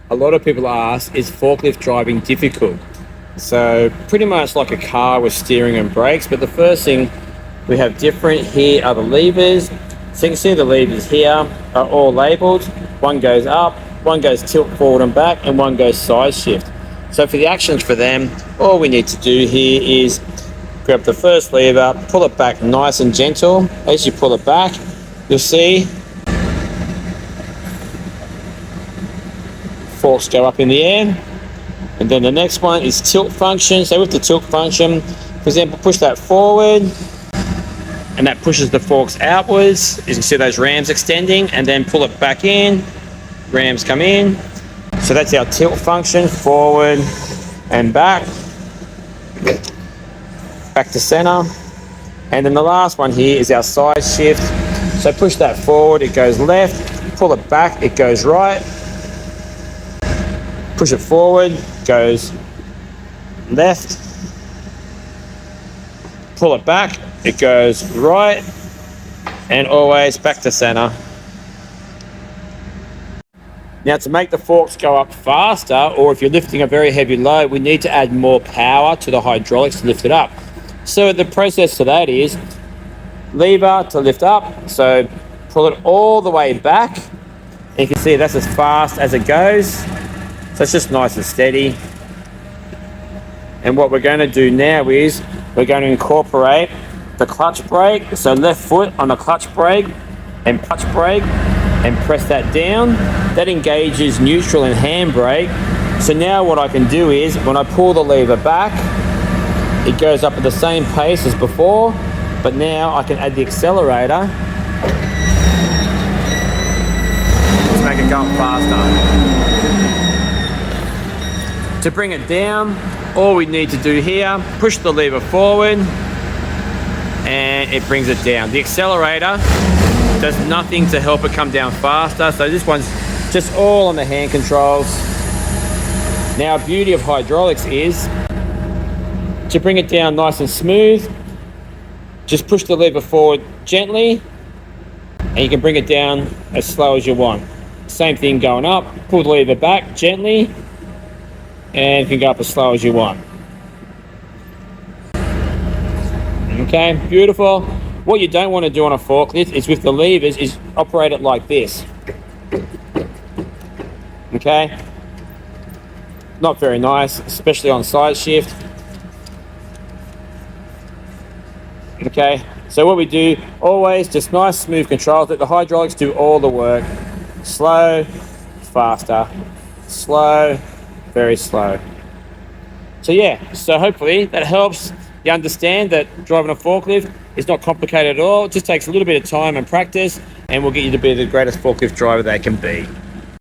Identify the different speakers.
Speaker 1: a lot of people ask, is forklift driving difficult? So pretty much like a car with steering and brakes, but the first thing we have different here are the levers. So you can see the levers here are all labelled. One goes up, one goes tilt forward and back, and one goes side shift. So for the actions for them, all we need to do here is grab the first lever, pull it back nice and gentle. As you pull it back, you'll see forks go up in the air. And then the next one is tilt function. So with the tilt function, for example, push that forward and that pushes the forks outwards. You can see those rams extending, and then pull it back in, rams come in. So that's our tilt function, forward and back to center. And then the last one here is our side shift. So push that forward, it goes left, pull it back, it goes right. Push it forward, goes left, pull it back, it goes right, and always back to center. Now to make the forks go up faster, or if you're lifting a very heavy load, we need to add more power to the hydraulics to lift it up. So the process to that is lever to lift up, so pull it all the way back, and you can see that's as fast as it goes. So it's just nice and steady. And what we're going to do now is we're going to incorporate the clutch brake. So left foot on the clutch brake and clutch brake, and press that down. That engages neutral and handbrake. So now what I can do is when I pull the lever back, it goes up at the same pace as before, but now I can add the accelerator to make it go up faster. To bring it down, all we need to do here, push the lever forward and it brings it down. The accelerator does nothing to help it come down faster, so this one's just all on the hand controls. Now, beauty of hydraulics is to bring it down nice and smooth, just push the lever forward gently and you can bring it down as slow as you want. Same thing going up, pull the lever back gently and you can go up as slow as you want. Okay, beautiful. What you don't want to do on a forklift is with the levers is operate it like this. Okay, not very nice, especially on side shift. Okay, so what we do, always just nice smooth controls, let the hydraulics do all the work. Slow, faster, slow, very slow. So yeah, so hopefully that helps you understand that driving a forklift is not complicated at all. It just takes a little bit of time and practice, and we'll get you to be the greatest forklift driver they can be.